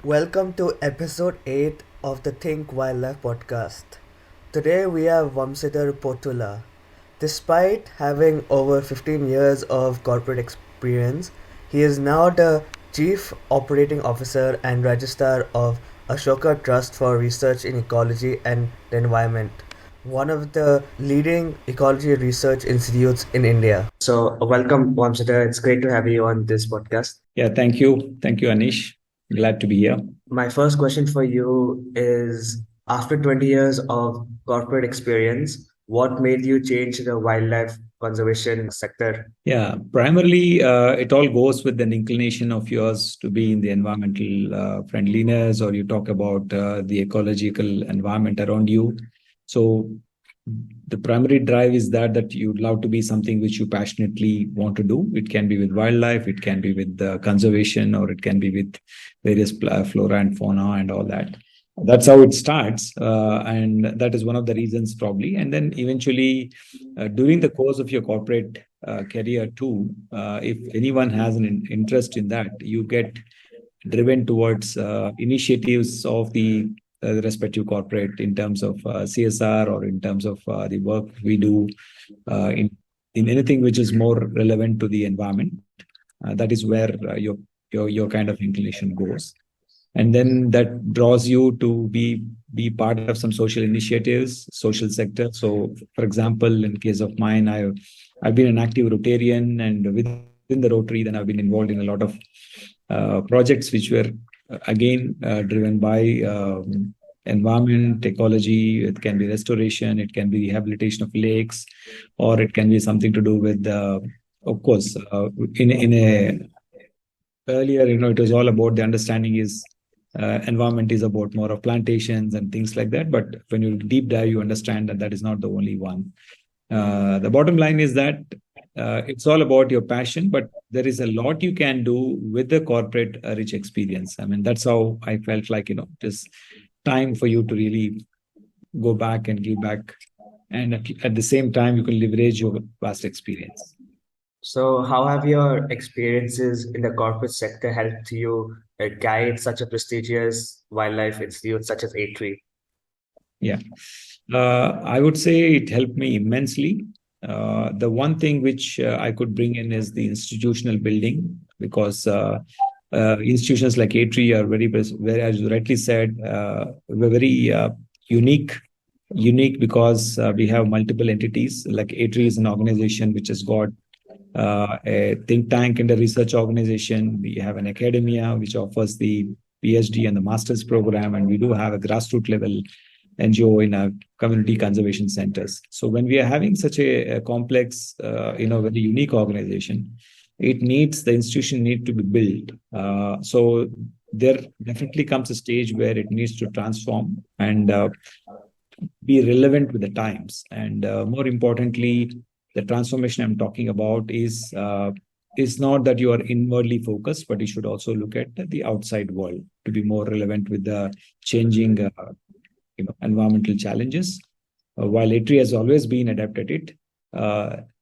Welcome to episode 8 of the Think Wildlife podcast. Today we have Vamsidhar Pothula. Despite having over 15 years of corporate experience, he is now the Chief Operating Officer and Registrar of Ashoka Trust for Research in Ecology and the Environment, one of the leading ecology research institutes in India. So, welcome, Vamsidhar. It's great to have you on this podcast. Yeah, thank you. Thank you, Anish. Glad to be here. My first question for you is, after 20 years of corporate experience, what made you change the wildlife conservation sector? Yeah, primarily, it all goes with an inclination of yours to be in the environmental friendliness, or you talk about the ecological environment around you. So, the primary drive is that you'd love to be something which you passionately want to do. It can be with wildlife, it can be with conservation, or it can be with various flora and fauna and all that. That's how it starts, and that is one of the reasons probably. And then eventually, during the course of your corporate career too, if anyone has an interest in that, you get driven towards initiatives of the respective corporate in terms of CSR, or in terms of the work we do in anything which is more relevant to the environment. That is where your kind of inclination goes, and then that draws you to be part of some social initiatives, social sector. So, for example, in case of mine, I've been an active Rotarian, and within the Rotary, then I've been involved in a lot of projects which were again driven by environment, ecology. It can be restoration, it can be rehabilitation of lakes, or it can be something to do with, of course, in a earlier, it was all about the understanding is environment is about more of plantations and things like that. But when you deep dive, you understand that that is not the only one. The bottom line is that it's all about your passion, but there is a lot you can do with the corporate rich experience. I mean, that's how I felt like, it is time for you to really go back and give back. And at the same time, you can leverage your vast experience. So, how have your experiences in the corporate sector helped you guide such a prestigious wildlife institute such as ATREE? Yeah. I would say it helped me immensely. The one thing which I could bring in is the institutional building, because institutions like ATREE are very, as you rightly said, we're very unique because we have multiple entities. Like ATREE is an organization which has got a think tank and a research organization. We have an academia which offers the PhD and the master's program, and we do have a grassroots level NGO in our community conservation centers. So when we are having such a complex, very unique organization, the institution need to be built. So there definitely comes a stage where it needs to transform and be relevant with the times. And more importantly, the transformation I'm talking about is not that you are inwardly focused, but you should also look at the outside world to be more relevant with the changing environmental challenges. While ATREE has always been adept at it,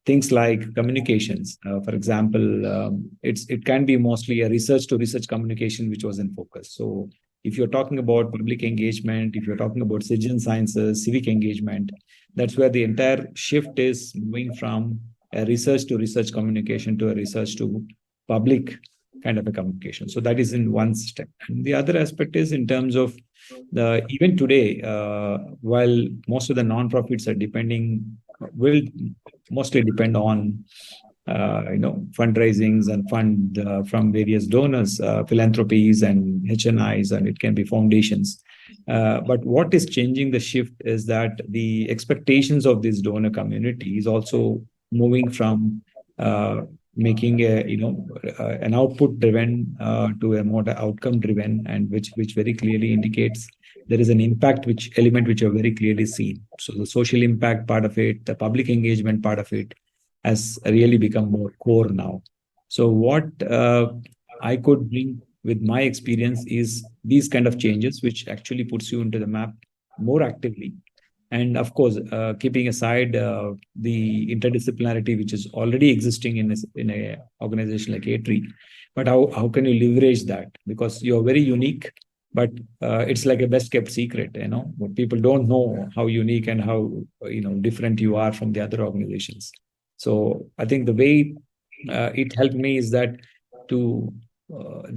things like communications, for example, it can be mostly a research to research communication which was in focus. So if you're talking about public engagement, if you're talking about citizen sciences, civic engagement, that's where the entire shift is moving from a research to research communication to a research to public kind of a communication. So that is in one step. And the other aspect is in terms of even today, while most of the non-profits will mostly depend on fundraisings and fund from various donors, philanthropies and HNIs, and it can be foundations. But what is changing the shift is that the expectations of this donor community is also moving from making an output driven to a more outcome driven, and which very clearly indicates there is an impact which are very clearly seen. So the social impact part of it, the public engagement part of it, has really become more core now. So what I could bring with my experience is these kind of changes, which actually puts you into the map more actively. And of course, keeping aside the interdisciplinarity which is already existing in a organization like ATREE, but how can you leverage that? Because you're very unique. but it's like a best kept secret. People don't know how unique and how different you are from the other organizations. So I think the way it helped me is that to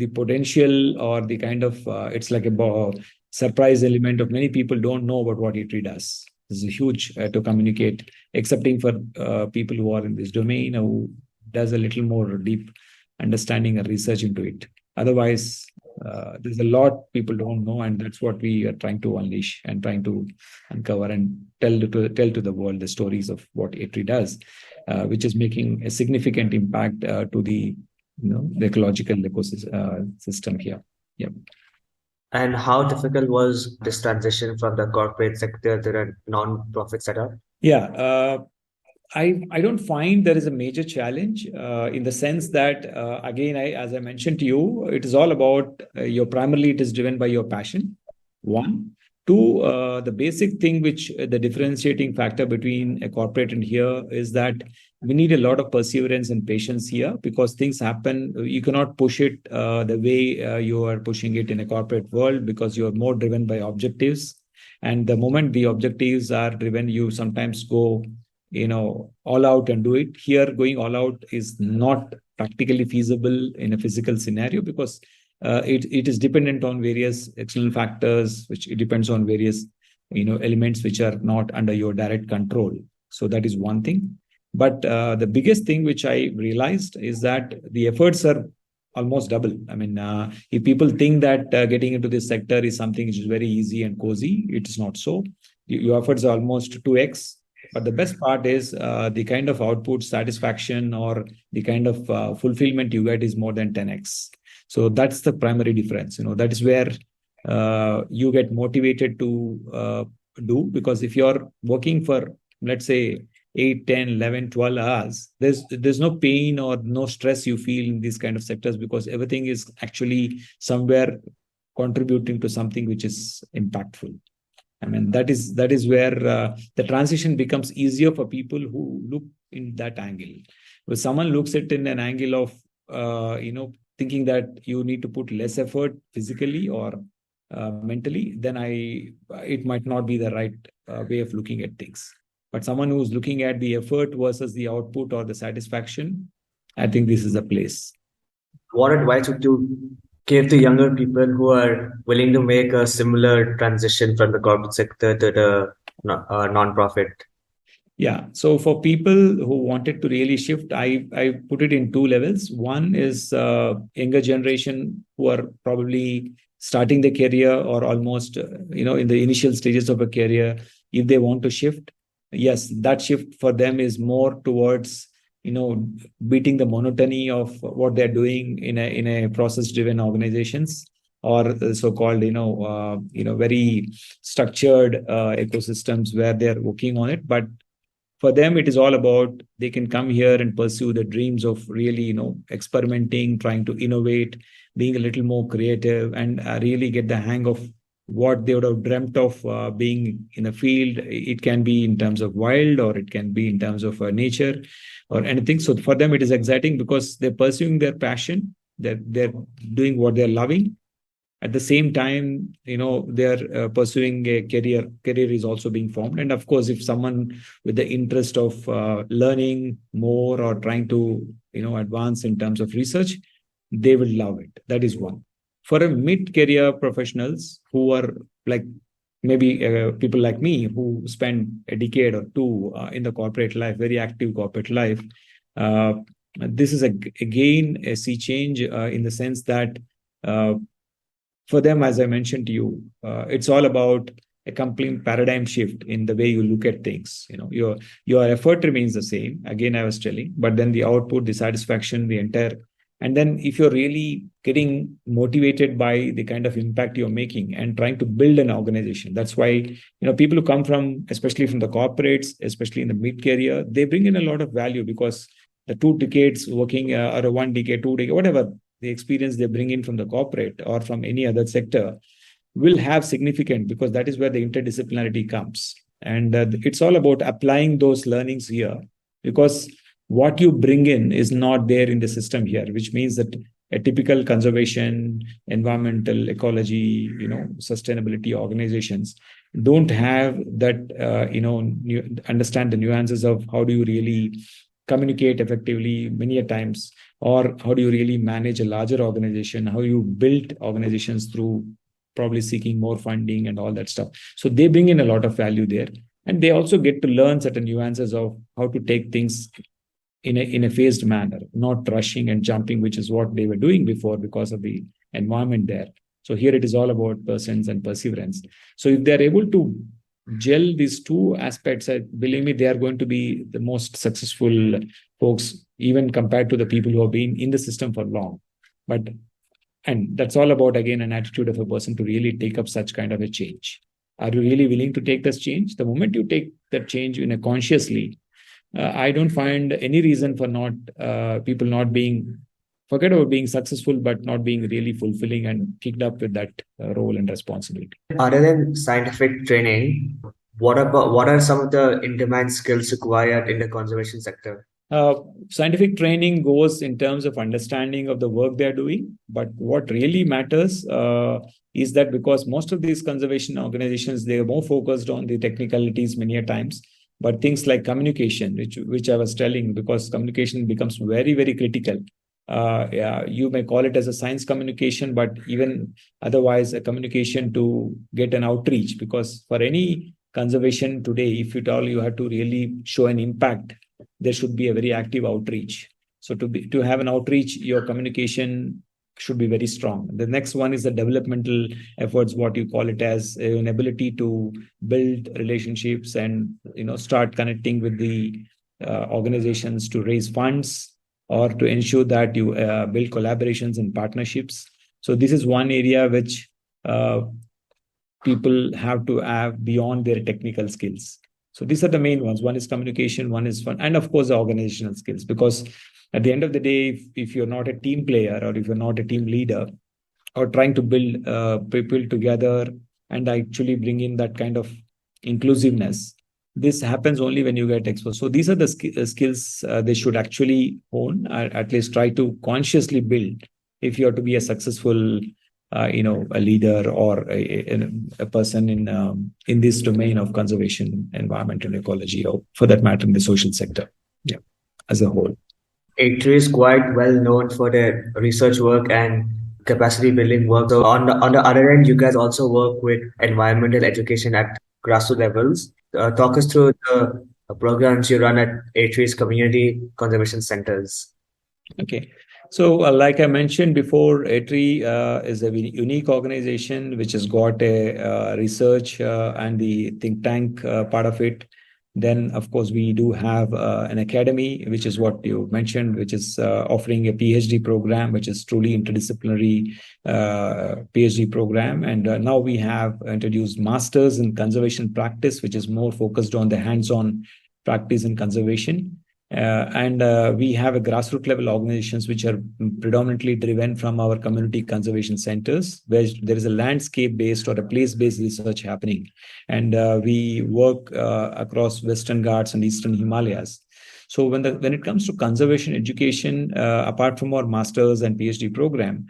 the potential or the kind of it's like a surprise element of many people don't know about what ATREE does. This is huge to communicate, excepting for people who are in this domain, who does a little more deep understanding and research into it. Otherwise, there's a lot people don't know, and that's what we are trying to unleash and trying to uncover and tell to the world the stories of what ATREE does, which is making a significant impact to the ecological ecosystem system here. Yeah. And how difficult was this transition from the corporate sector to the non-profit setup? Yeah. I don't find there is a major challenge in the sense that again, as I mentioned to you, it is all about your primarily it is driven by your passion. One, two, the basic thing which the differentiating factor between a corporate and here is that we need a lot of perseverance and patience here because things happen. You cannot push it the way you are pushing it in a corporate world because you are more driven by objectives. And the moment the objectives are driven, you sometimes go all out and do it. Here going all out is not practically feasible in a physical scenario because it is dependent on various external factors, which it depends on various elements which are not under your direct control. So that is one thing. But the biggest thing which I realized is that the efforts are almost double. I mean, if people think that getting into this sector is something which is very easy and cozy, it is not so. Your efforts are almost 2x. But the best part is the kind of output satisfaction or the kind of fulfillment you get is more than 10x. So that's the primary difference. That is where you get motivated to do, because if you're working for, let's say, 8, 10, 11, 12 hours, there's no pain or no stress you feel in these kind of sectors because everything is actually somewhere contributing to something which is impactful. I mean, that is where the transition becomes easier for people who look in that angle. When someone looks at it in an angle of, thinking that you need to put less effort physically or mentally, then it might not be the right way of looking at things. But someone who's looking at the effort versus the output or the satisfaction, I think this is a place. What advice would you give to younger people who are willing to make a similar transition from the corporate sector to the non-profit? Yeah. So for people who wanted to really shift, I put it in two levels. One is younger generation who are probably starting their career or almost, in the initial stages of a career. If they want to shift, yes, that shift for them is more towards, beating the monotony of what they're doing in a process-driven organizations or the so-called, very structured ecosystems where they're working on it. But for them, it is all about they can come here and pursue the dreams of really, experimenting, trying to innovate, being a little more creative, and really get the hang of what they would have dreamt of being in a field. It can be in terms of wild, or it can be in terms of nature, or anything. So for them, it is exciting because they're pursuing their passion. They're doing what they're loving. At the same time, they're pursuing a career. Career is also being formed. And of course, if someone with the interest of learning more or trying to, advance in terms of research, they will love it. That is one. For a mid-career professionals who are like maybe people like me who spend a decade or two in the corporate life, very active corporate life, this is again a sea change in the sense that for them, as I mentioned to you, it's all about a complete paradigm shift in the way you look at things. Your effort remains the same. Again, I was telling, but then the output, the satisfaction, the entire, and then if you're really getting motivated by the kind of impact you're making and trying to build an organization, that's why people who come from, especially from the corporates, especially in the mid-career, they bring in a lot of value because the 2 decades working or 1 decade, 2 decade, whatever the experience they bring in from the corporate or from any other sector will have significant, because that is where the interdisciplinarity comes. And it's all about applying those learnings here, because what you bring in is not there in the system here, which means that a typical conservation, environmental, ecology, sustainability organizations don't have that, understand the nuances of how do you really communicate effectively many a times, or how do you really manage a larger organization, how you build organizations through probably seeking more funding and all that stuff. So they bring in a lot of value there, and they also get to learn certain nuances of how to take things in a phased manner, not rushing and jumping, which is what they were doing before because of the environment there. So here it is all about persons and perseverance. So if they're able to gel these two aspects, I believe me, they are going to be the most successful folks, even compared to the people who have been in the system for long. But and that's all about, again, an attitude of a person to really take up such kind of a change. Are you really willing to take this change? The moment you take that change in a consciously, I don't find any reason for not people not being, forget about being successful, but not being really fulfilling and picked up with that role and responsibility. Other than scientific training, what are some of the in-demand skills required in the conservation sector? Uh, Scientific training goes in terms of understanding of the work they're doing, but what really matters is that, because most of these conservation organizations, they are more focused on the technicalities many a times, but things like communication, which I was telling, because communication becomes very, very critical. Yeah, you may call it as a science communication, but even otherwise, a communication to get an outreach. Because for any conservation today, if you tell you have to really show an impact, there should be a very active outreach. So to have an outreach, your communication should be very strong. The next one is the developmental efforts, what you call it as an ability to build relationships and start connecting with the organizations to raise funds, or to ensure that you build collaborations and partnerships. So this is one area which people have to have beyond their technical skills. So these are the main ones. One is communication, one is fun, and of course the organizational skills. Because at the end of the day, if you're not a team player, or if you're not a team leader, or trying to build people together and actually bring in that kind of inclusiveness, this happens only when you get exposed. So these are the skills they should actually own, at least try to consciously build, if you are to be a successful a leader or a person in this domain of conservation, environment, and ecology, or for that matter, in the social sector, yeah, as a whole. ATREE is quite well known for their research work and capacity building work. So on the other end, you guys also work with environmental education at grassroots levels. Talk us through the programs you run at ATREE's community conservation centers. Okay. So, like I mentioned before, ATREE is a unique organization which has got a research and the think tank part of it. Then, of course, we do have an academy, which is what you mentioned, which is offering a PhD program, which is truly interdisciplinary PhD program. And now we have introduced Masters in Conservation Practice, which is more focused on the hands-on practice in conservation. And we have a grassroots level organizations which are predominantly driven from our community conservation centers, where there is a landscape based or a place based research happening. And we work across Western Ghats and Eastern Himalayas. So when it comes to conservation education, apart from our masters and PhD program,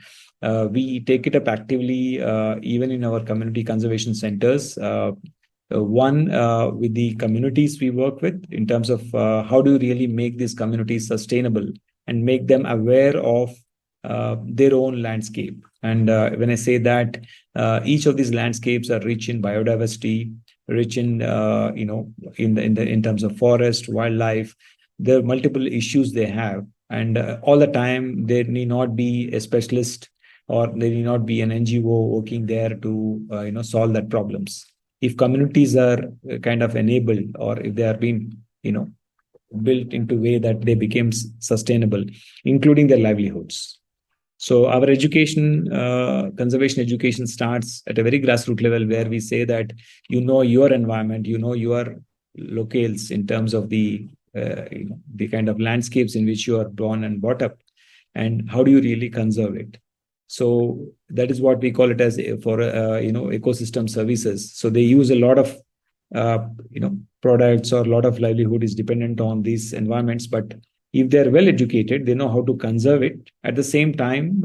we take it up actively even in our community conservation centers. One, with the communities we work with, in terms of how do you really make these communities sustainable and make them aware of their own landscape. And when I say that, each of these landscapes are rich in biodiversity, rich in in terms of forest, wildlife. There are multiple issues they have, and all the time there need not be a specialist, or there need not be an NGO working there to solve that problems. If communities are kind of enabled, or if they are being built into a way that they become sustainable, including their livelihoods. So our education, conservation education, starts at a very grassroots level, where we say that your environment, your locales, in terms of the kind of landscapes in which you are born and brought up, and how do you really conserve it. So that is what we call it as for ecosystem services. So they use a lot of products, or a lot of livelihood is dependent on these environments, but if they're well educated, they know how to conserve it, at the same time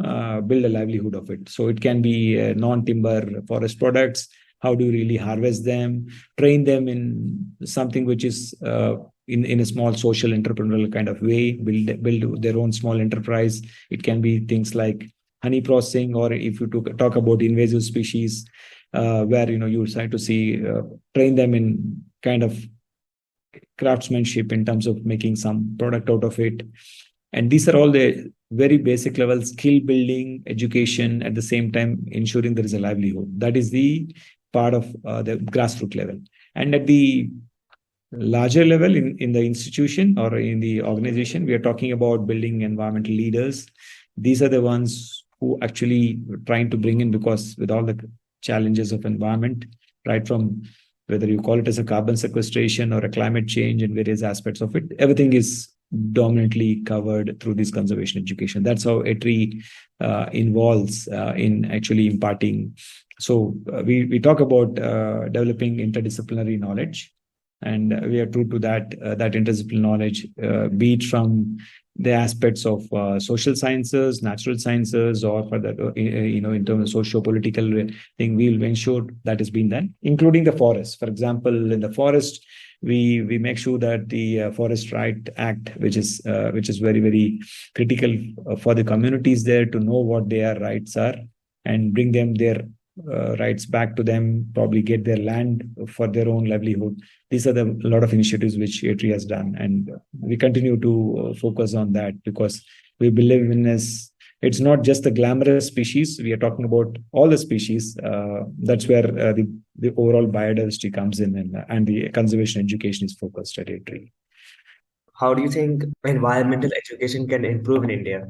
build a livelihood of it. So it can be non-timber forest products. How do you really harvest them, train them in something which is in a small social entrepreneurial kind of way, build their own small enterprise. It can be things like honey processing, or if you talk about invasive species, where you try to see train them in kind of craftsmanship in terms of making some product out of it. And these are all the very basic level skill building education, at the same time ensuring there is a livelihood. That is the part of the grassroots level. And at the larger level, in the institution or in the organization, we are talking about building environmental leaders. These are the ones who actually trying to bring in, because with all the challenges of environment, right from whether you call it as a carbon sequestration or a climate change and various aspects of it, everything is dominantly covered through this conservation education. That's how ATREE involves in actually imparting. So we talk about developing interdisciplinary knowledge, and we are true to that interdisciplinary knowledge, be it from the aspects of social sciences, natural sciences, or for that, in terms of socio-political thing, we'll ensure that is being done, including the forest. For example, in the forest, we make sure that the Forest Right Act, which is very, very critical for the communities there to know what their rights are and bring them their rights back to them, probably get their land for their own livelihood. These are a lot of initiatives which ATREE has done, and we continue to focus on that, because we believe in this. It's not just the glamorous species. We are talking about all the species. That's where the overall biodiversity comes in, and the conservation education is focused at ATREE. How do you think environmental education can improve in India?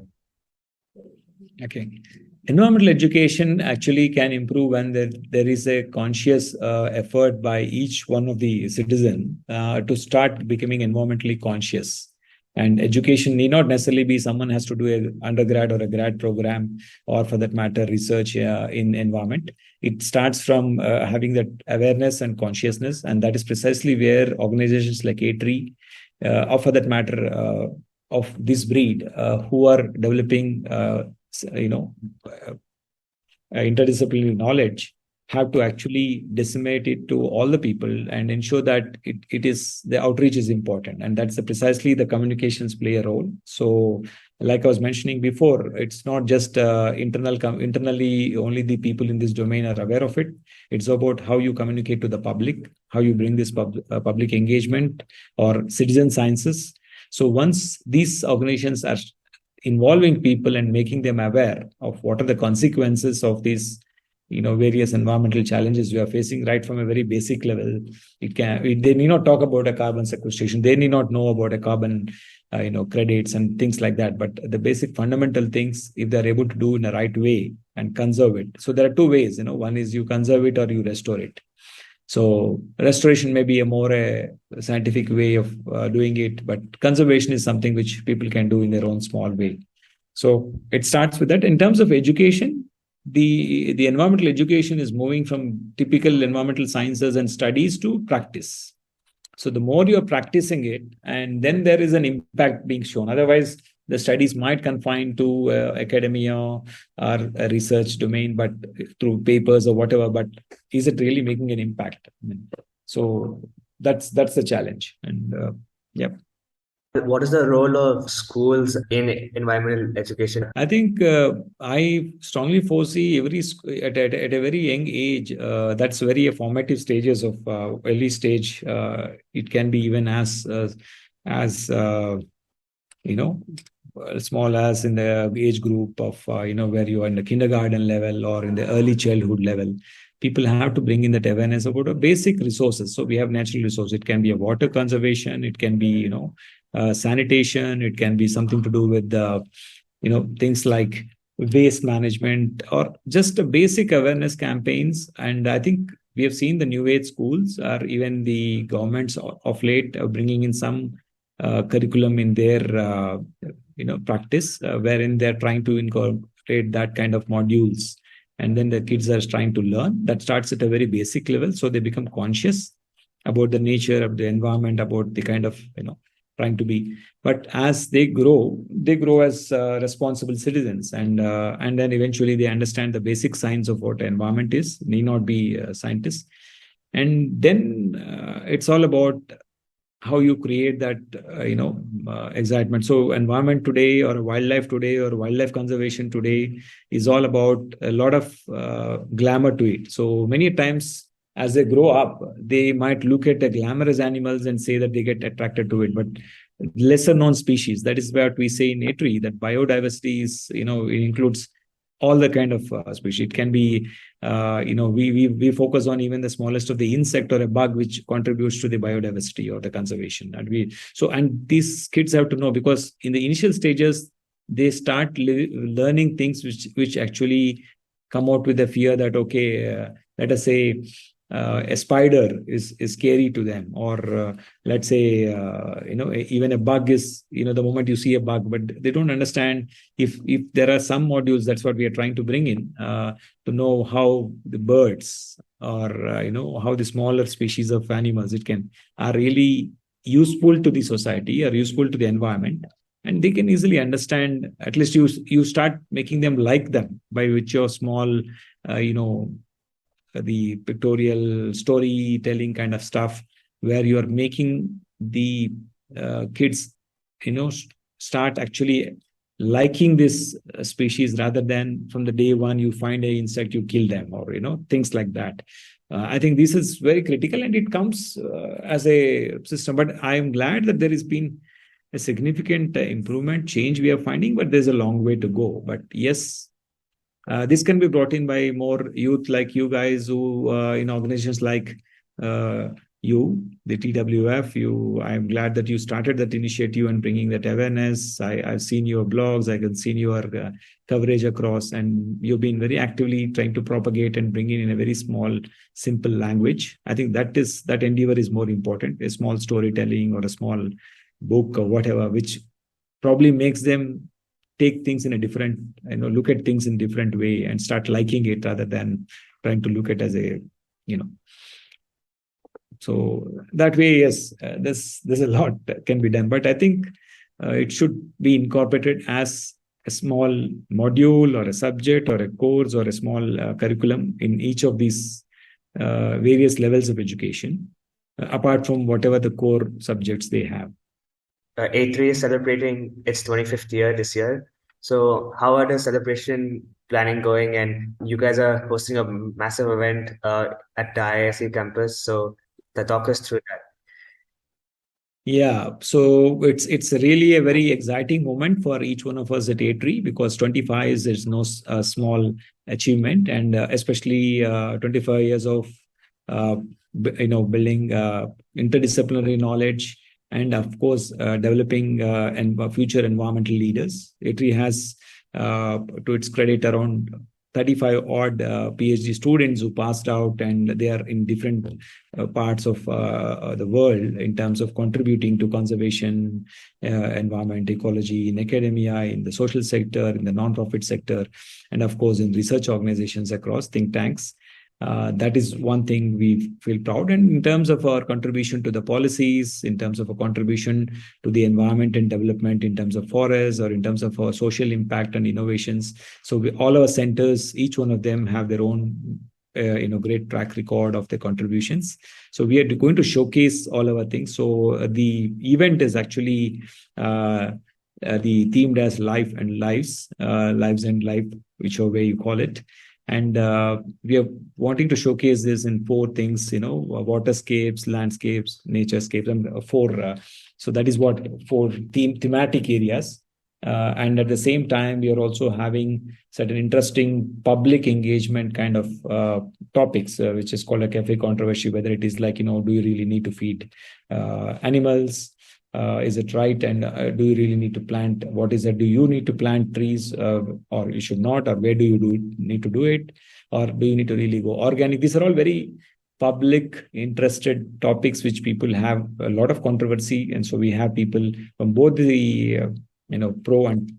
Okay. Environmental education actually can improve when there is a conscious effort by each one of the citizen to start becoming environmentally conscious. And education need not necessarily be someone has to do an undergrad or a grad program, or for that matter, research in environment. It starts from having that awareness and consciousness. And that is precisely where organizations like ATREE, or for that matter, of this breed, who are developing interdisciplinary knowledge, have to actually disseminate it to all the people and ensure that it is the outreach is important, and that's precisely the communications play a role. So like I was mentioning before, it's not just internally only the people in this domain are aware of it. It's about how you communicate to the public, how you bring this public engagement or citizen sciences. So once these organizations are involving people and making them aware of what are the consequences of these various environmental challenges we are facing, right from a very basic level, they need not talk about a carbon sequestration, they need not know about a carbon credits and things like that, but the basic fundamental things, if they're able to do in the right way and conserve it. So there are two ways, one is you conserve it or you restore it. So restoration may be a more scientific way of doing it, but conservation is something which people can do in their own small way. So it starts with that. In terms of education, the environmental education is moving from typical environmental sciences and studies to practice. So the more you're practicing it, and then there is an impact being shown. Otherwise, the studies might confine to academia or a research domain, but through papers or whatever. But is it really making an impact? So that's the challenge. And yeah. What is the role of schools in environmental education? I think I strongly foresee every at a very young age. That's very formative stages of early stage. It can be even as small as in the age group of where you are in the kindergarten level or in the early childhood level. People have to bring in that awareness about a basic resources. So we have natural resources. It can be a water conservation. It can be sanitation. It can be something to do with things like waste management, or just a basic awareness campaigns. And I think we have seen the new age schools, or even the governments of late, bringing in some curriculum in their practice, wherein they're trying to incorporate that kind of modules, and then the kids are trying to learn. That starts at a very basic level, so they become conscious about the nature of the environment, about the kind of trying to be. But as they grow as responsible citizens, and then eventually they understand the basic science of what environment is, need not be scientists. And then it's all about how you create that excitement. So environment today, or wildlife today, or wildlife conservation today is all about a lot of glamour to it. So many times as they grow up, they might look at the glamorous animals and say that they get attracted to it, but lesser known species, that is what we say in ATREE, that biodiversity is, it includes all the kind of species. It can be, we focus on even the smallest of the insect or a bug, which contributes to the biodiversity or the conservation. And these kids have to know, because in the initial stages, they start learning things which actually come out with the fear that, okay, let us say, a spider is scary to them, or let's say even a bug is, the moment you see a bug, but they don't understand if there are some modules. That's what we are trying to bring in, to know how the birds, or how the smaller species of animals are really useful to the society, or useful to the environment, and they can easily understand. At least you start making them like them by which your small the pictorial storytelling kind of stuff, where you are making the kids start actually liking this species, rather than from the day one you find a insect, you kill them, or things like that. I think this is very critical, and it comes as a system. But I am glad that there has been a significant improvement, change we are finding, but there's a long way to go. But yes, this can be brought in by more youth like you guys, who in organizations like the TWF. I'm glad that you started that initiative and bringing that awareness. I've seen your blogs, I can see your coverage across, and you've been very actively trying to propagate and bring in a very small, simple language. I think that endeavor is more important. A small storytelling or a small book or whatever, which probably makes them take things in a different, look at things in different way and start liking it, rather than trying to look at as a, so that way, yes, there's a lot that can be done, but I think it should be incorporated as a small module or a subject or a course or a small curriculum in each of these various levels of education, apart from whatever the core subjects they have. ATREE is celebrating its 25th year this year. So how are the celebration planning going? And you guys are hosting a massive event at the IISc campus. So talk us through that. Yeah, so it's really a very exciting moment for each one of us at ATREE, because 25 is no small achievement, and especially 25 years of building interdisciplinary knowledge, and of course developing future environmental leaders. ATREE has, to its credit, around 35 odd PhD students who passed out, and they are in different parts of the world in terms of contributing to conservation, environment, ecology, in academia, in the social sector, in the non-profit sector, and of course in research organizations across think tanks. That is one thing we feel proud. And in terms of our contribution to the policies, in terms of a contribution to the environment and development, in terms of forests, or in terms of our social impact and innovations. So all our centers, each one of them have their own great track record of the contributions. So we are going to showcase all our things. So the event is actually the themed as life and lives, lives and life, whichever way you call it. And we are wanting to showcase this in 4 things, waterscapes, landscapes, naturescapes, and 4. So that is what 4 thematic areas. And at the same time, we are also having certain interesting public engagement kind of topics, which is called a cafe controversy, whether it is like, do you really need to feed animals? Is it right? And do you really need to plant? What is it? Do you need to plant trees or you should not? Or where do you need to do it? Or do you need to really go organic? These are all very public interested topics which people have a lot of controversy. And so we have people from both the pro and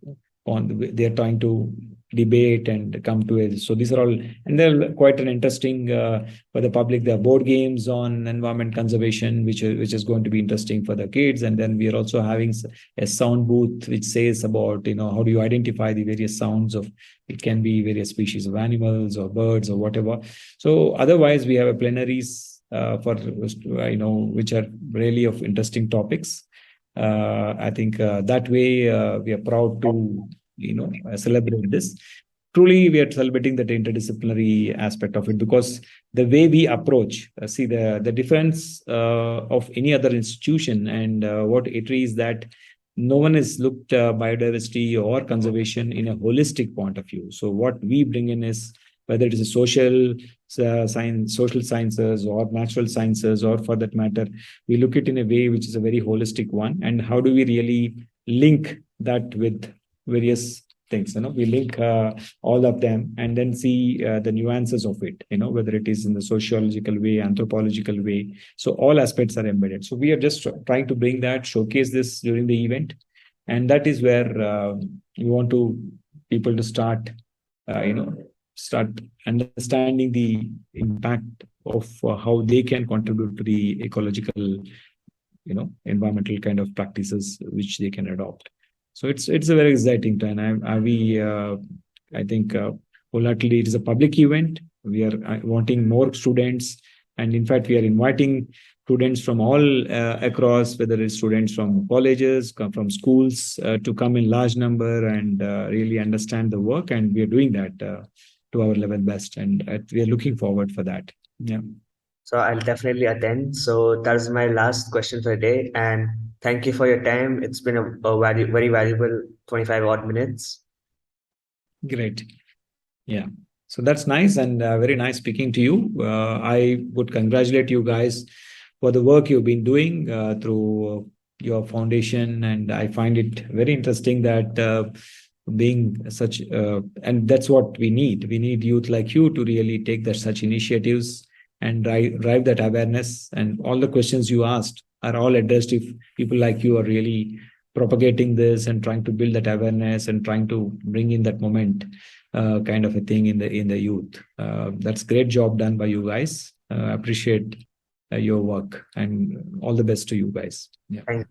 con. They're trying to debate and come to it. So these are all, and they're quite an interesting for the public. There are board games on environment conservation, which is going to be interesting for the kids. And then we are also having a sound booth which says about, how do you identify the various sounds of, it can be various species of animals or birds or whatever. So otherwise we have a plenaries for which are really of interesting topics. I think that way we are proud to celebrate this. Truly, we are celebrating that interdisciplinary aspect of it, because the way we approach, see the difference of any other institution and what ATREE is that no one has looked biodiversity or conservation in a holistic point of view. So what we bring in is, whether it is a social science, social sciences or natural sciences, or for that matter, we look at it in a way which is a very holistic one. And how do we really link that with various things? We link all of them and then see the nuances of it, whether it is in the sociological way, anthropological way. So all aspects are embedded. So we are just trying to bring that, showcase this during the event. And that is where we want people to start understanding the impact of how they can contribute to the ecological, environmental kind of practices which they can adopt. So it's a very exciting time. I think wholeheartedly it is a public event. We are wanting more students, and in fact we are inviting students from all across, whether it's students from colleges, from schools, to come in large number and really understand the work. And we are doing that to our level best, and we are looking forward for that. Yeah. So I'll definitely attend. So that is my last question for the day. And thank you for your time. It's been a very valuable 25 odd minutes. Great. Yeah. So that's nice, and very nice speaking to you. I would congratulate you guys for the work you've been doing through your foundation. And I find it very interesting that being such, and that's what we need. We need youth like you to really take such initiatives and drive that awareness. And all the questions you asked are all addressed if people like you are really propagating this and trying to build that awareness and trying to bring in that moment kind of a thing in the youth. That's great job done by you guys. Appreciate your work, and all the best to you guys. Yeah. Thank